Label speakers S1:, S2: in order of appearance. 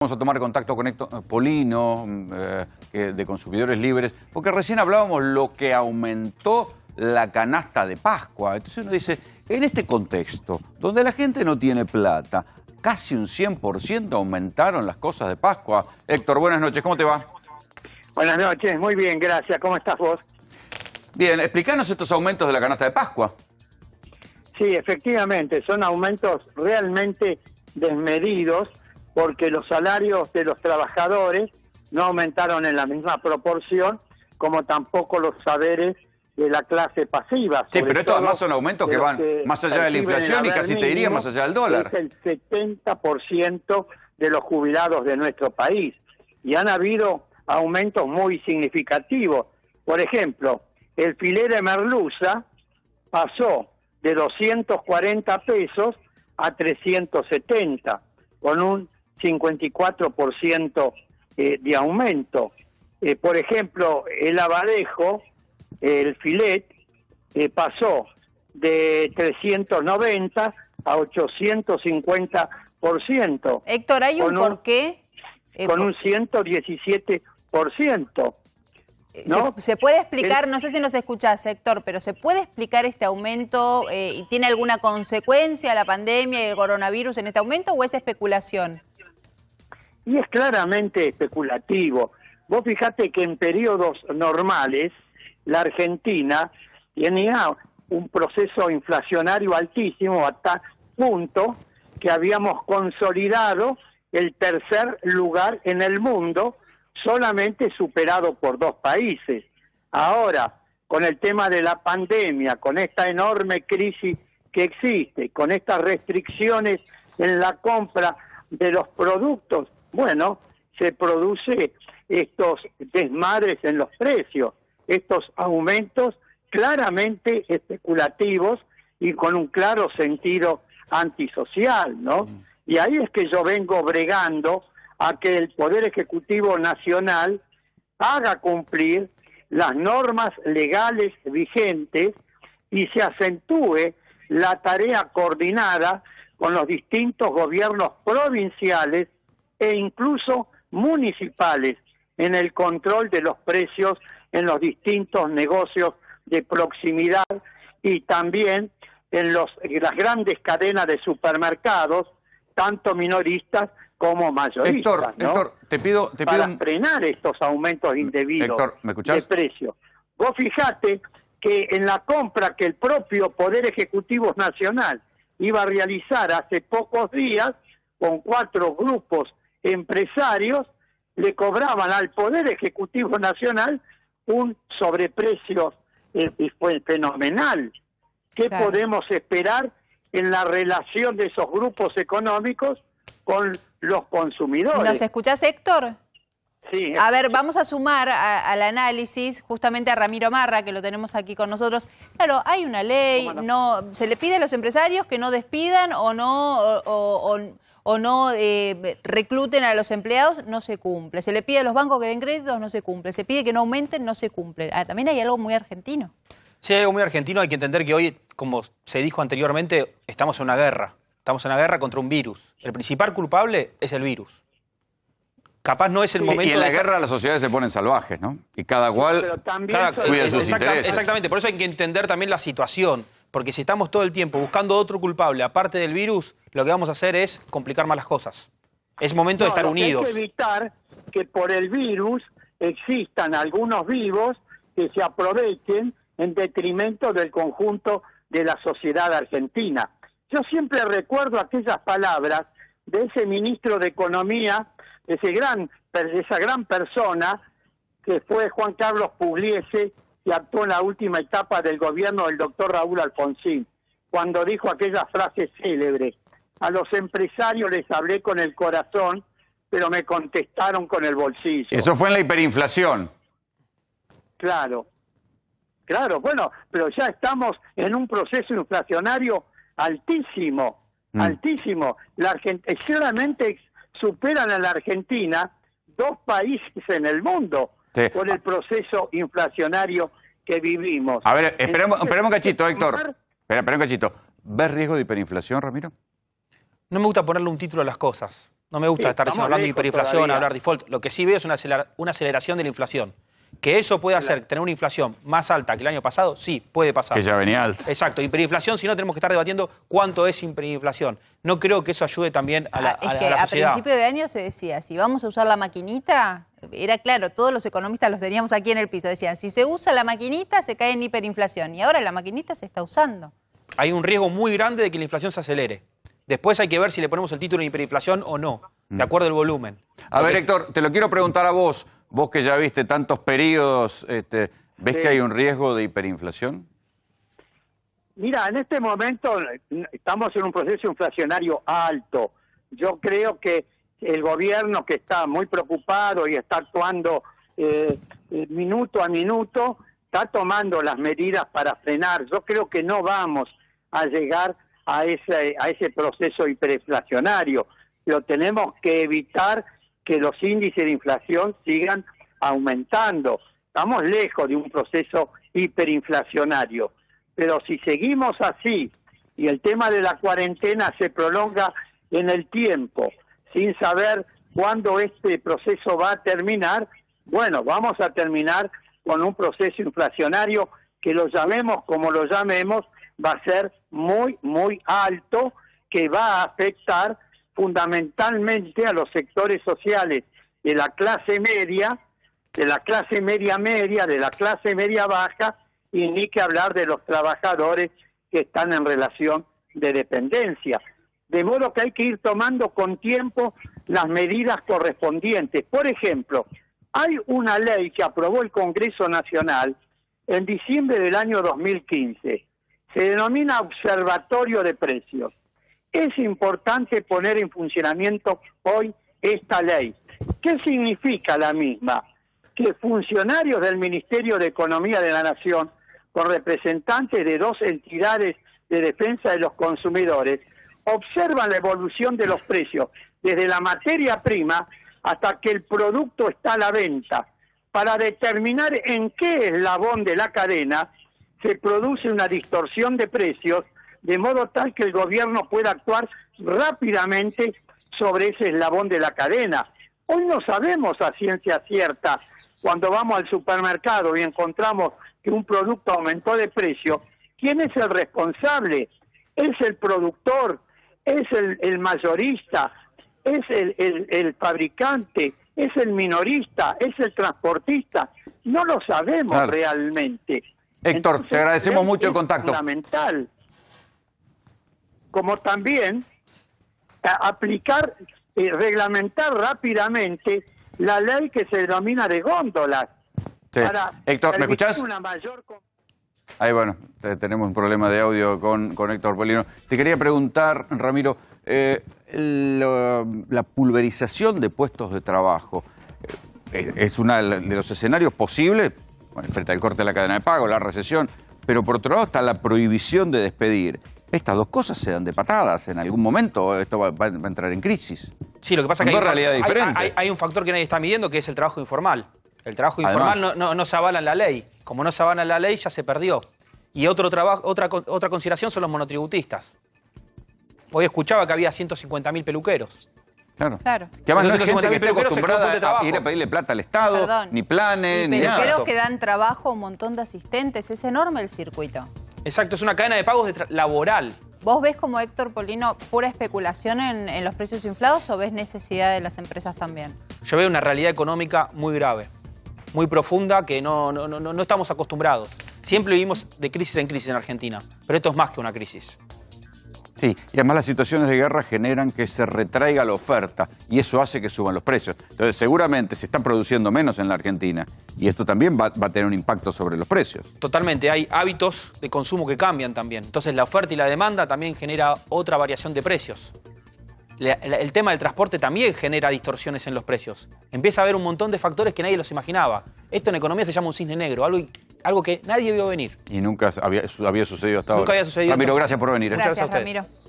S1: Vamos a tomar contacto con Héctor Polino, de Consumidores Libres, porque recién hablábamos lo que aumentó la canasta de Pascua. Entonces uno dice, en este contexto, donde la gente no tiene plata, casi un 100% aumentaron las cosas de Pascua. Héctor, buenas noches, ¿cómo te va?
S2: Buenas noches, muy bien, gracias. ¿Cómo estás vos?
S1: Bien, explícanos estos aumentos de la canasta de Pascua.
S2: Sí, efectivamente, son aumentos realmente desmedidos, porque los salarios de los trabajadores no aumentaron en la misma proporción, como tampoco los saberes de la clase pasiva.
S1: Sí, pero estos además son aumentos que van más allá de la inflación y casi te diría más allá del dólar.
S2: Es el 70% de los jubilados de nuestro país. Y han habido aumentos muy significativos. Por ejemplo, el filé de merluza pasó de 240 pesos a 370, con un 54% de aumento. Por ejemplo, el abadejo, el filet, pasó de 390 a 850%.
S3: Héctor, ¿hay un porqué?
S2: Con un 117%. ¿No?
S3: ¿Se puede explicar, no sé si nos escuchás, Héctor, pero ¿se puede explicar este aumento y tiene alguna consecuencia la pandemia y el coronavirus en este aumento o es especulación?
S2: Y es claramente especulativo. Vos fijate que en periodos normales la Argentina tenía un proceso inflacionario altísimo a tal punto que habíamos consolidado el tercer lugar en el mundo, solamente superado por dos países. Ahora, con el tema de la pandemia, con esta enorme crisis que existe, con estas restricciones en la compra de los productos, bueno, se produce estos desmadres en los precios, estos aumentos claramente especulativos y con un claro sentido antisocial, ¿no? Y ahí es que yo vengo bregando a que el Poder Ejecutivo Nacional haga cumplir las normas legales vigentes y se acentúe la tarea coordinada con los distintos gobiernos provinciales e incluso municipales en el control de los precios en los distintos negocios de proximidad y también en las grandes cadenas de supermercados, tanto minoristas como mayoristas, ¿no?
S1: Héctor, te pido
S2: para frenar estos aumentos indebidos,
S1: Héctor, ¿me escuchás?
S2: de precio. Vos fijate que en la compra que el propio Poder Ejecutivo Nacional iba a realizar hace pocos días, con 4 grupos empresarios, le cobraban al Poder Ejecutivo Nacional un sobreprecio fenomenal. ¿Qué
S3: Claro.
S2: podemos esperar en la relación de esos grupos económicos con los consumidores?
S3: ¿Nos escuchás, Héctor?
S2: Sí.
S3: A ver, vamos a sumar al análisis justamente a Ramiro Marra, que lo tenemos aquí con nosotros. Claro, hay una ley, no se le pide a los empresarios que no despidan o no recluten a los empleados, no se cumple. Se le pide a los bancos que den créditos, no se cumple. Se pide que no aumenten, no se cumple. También hay algo muy argentino.
S4: Sí, hay algo muy argentino. Hay que entender que hoy, como se dijo anteriormente, estamos en una guerra. Estamos en una guerra contra un virus. El principal culpable es el virus. Capaz no es el momento.
S1: Y en la guerra las sociedades se ponen salvajes, ¿no? Y cada cual cuida sus intereses.
S4: Exactamente, por eso hay que entender también la situación. Porque si estamos todo el tiempo buscando otro culpable, aparte del virus, lo que vamos a hacer es complicar más las cosas. Es momento de estar unidos.
S2: Hay que evitar que por el virus existan algunos vivos que se aprovechen en detrimento del conjunto de la sociedad argentina. Yo siempre recuerdo aquellas palabras de ese ministro de Economía, de esa gran persona que fue Juan Carlos Pugliese, que actuó en la última etapa del gobierno del doctor Raúl Alfonsín, cuando dijo aquella frase célebre: a los empresarios les hablé con el corazón, pero me contestaron con el bolsillo.
S1: Eso fue en la hiperinflación.
S2: Claro, bueno, pero ya estamos en un proceso inflacionario altísimo, altísimo. Solamente superan a la Argentina 2 países en el mundo por el proceso inflacionario que vivimos.
S1: A ver, esperemos un cachito, Héctor. Espera un cachito. ¿Ves riesgo de hiperinflación, Ramiro?
S4: No me gusta ponerle un título a las cosas. No me gusta
S2: Sí,
S4: estar
S2: estamos
S4: hablando de
S2: lejos
S4: hiperinflación,
S2: todavía.
S4: hablar de default. Lo que sí veo es una aceleración de la inflación. ¿Que eso puede hacer tener una inflación más alta que el año pasado? Sí, puede pasar.
S1: Que ya venía alta.
S4: Exacto, hiperinflación, si no tenemos que estar debatiendo cuánto es hiperinflación. No creo que eso ayude también a la,
S3: Es
S4: a
S3: que
S4: la
S3: a
S4: sociedad.
S3: principio de año se decía, si vamos a usar la maquinita, era claro, todos los economistas los teníamos aquí en el piso, decían, si se usa la maquinita se cae en hiperinflación y ahora la maquinita se está usando.
S4: Hay un riesgo muy grande de que la inflación se acelere. Después hay que ver si le ponemos el título de hiperinflación o no, de acuerdo al volumen.
S1: A ver, Héctor, te lo quiero preguntar a vos. Vos que ya viste tantos periodos, ¿ves que hay un riesgo de hiperinflación?
S2: Mira, en este momento estamos en un proceso inflacionario alto. Yo creo que el gobierno, que está muy preocupado y está actuando minuto a minuto, está tomando las medidas para frenar. Yo creo que no vamos a llegar a ese proceso hiperinflacionario, pero tenemos que evitar que los índices de inflación sigan aumentando. Estamos lejos de un proceso hiperinflacionario, pero si seguimos así y el tema de la cuarentena se prolonga en el tiempo, sin saber cuándo este proceso va a terminar, bueno, vamos a terminar con un proceso inflacionario que lo llamemos como lo llamemos, va a ser muy, muy alto, que va a afectar fundamentalmente a los sectores sociales de la clase media, de la clase media, de la clase media baja, y ni que hablar de los trabajadores que están en relación de dependencia. De modo que hay que ir tomando con tiempo las medidas correspondientes. Por ejemplo, hay una ley que aprobó el Congreso Nacional en diciembre del año 2015. Se denomina Observatorio de Precios. Es importante poner en funcionamiento hoy esta ley. ¿Qué significa la misma? Que funcionarios del Ministerio de Economía de la Nación, con representantes de 2 entidades de defensa de los consumidores, observan la evolución de los precios desde la materia prima hasta que el producto está a la venta, para determinar en qué eslabón de la cadena se produce una distorsión de precios, de modo tal que el gobierno pueda actuar rápidamente sobre ese eslabón de la cadena. Hoy no sabemos a ciencia cierta, cuando vamos al supermercado y encontramos que un producto aumentó de precio, ¿quién es el responsable? ¿Es el productor? ¿Es el mayorista? ¿Es el fabricante? ¿Es el minorista? ¿Es el transportista? No lo sabemos realmente.
S1: Héctor,
S2: Entonces,
S1: te agradecemos mucho el
S2: es
S1: contacto.
S2: Fundamental. Como también aplicar, reglamentar rápidamente la ley que se denomina de góndolas.
S1: Sí.
S2: Para
S1: Héctor, ¿me
S2: permitir
S1: escuchás?
S2: una mayor...
S1: Ahí bueno, tenemos un problema de audio con Héctor Polino. Te quería preguntar, Ramiro, la pulverización de puestos de trabajo es uno de los escenarios posibles, bueno, frente al corte de la cadena de pago, la recesión, pero por otro lado está la prohibición de despedir. Estas dos cosas se dan de patadas. En algún momento esto va a entrar en crisis.
S4: Sí, lo que pasa es que
S1: Son dos realidades diferentes.
S4: hay un factor que nadie está midiendo, que es el trabajo informal. El trabajo informal no se avala en la ley. Como no se avala en la ley, ya se perdió. Y otra consideración son los monotributistas. Hoy escuchaba que había 150.000 peluqueros.
S1: Claro.
S3: Que
S1: Que además no es gente
S4: 150.000
S1: que esté
S4: peluqueros se
S1: acostumbrada
S4: quedó de trabajo.
S1: a ir a pedirle plata al Estado,
S3: Perdón.
S1: ni planes, ni nada.
S3: Peluqueros que dan trabajo a un montón de asistentes, es enorme el circuito.
S4: Exacto, es una cadena de pagos laboral.
S3: ¿Vos ves como Héctor Polino pura especulación en los precios inflados o ves necesidad de las empresas también?
S4: Yo veo una realidad económica muy grave, muy profunda, que no estamos acostumbrados. Siempre vivimos de crisis en crisis en Argentina, pero esto es más que una crisis.
S1: Sí, y además las situaciones de guerra generan que se retraiga la oferta y eso hace que suban los precios. Entonces seguramente se está produciendo menos en la Argentina y esto también va a tener un impacto sobre los precios.
S4: Totalmente, hay hábitos de consumo que cambian también. Entonces la oferta y la demanda también genera otra variación de precios. El tema del transporte también genera distorsiones en los precios. Empieza a haber un montón de factores que nadie los imaginaba. Esto en economía se llama un cisne negro, algo que nadie vio venir.
S1: Y nunca había sucedido hasta ahora.
S4: Nunca había sucedido.
S1: Ramiro, gracias por venir.
S3: Gracias,
S4: Muchas gracias a ustedes.
S3: Ramiro.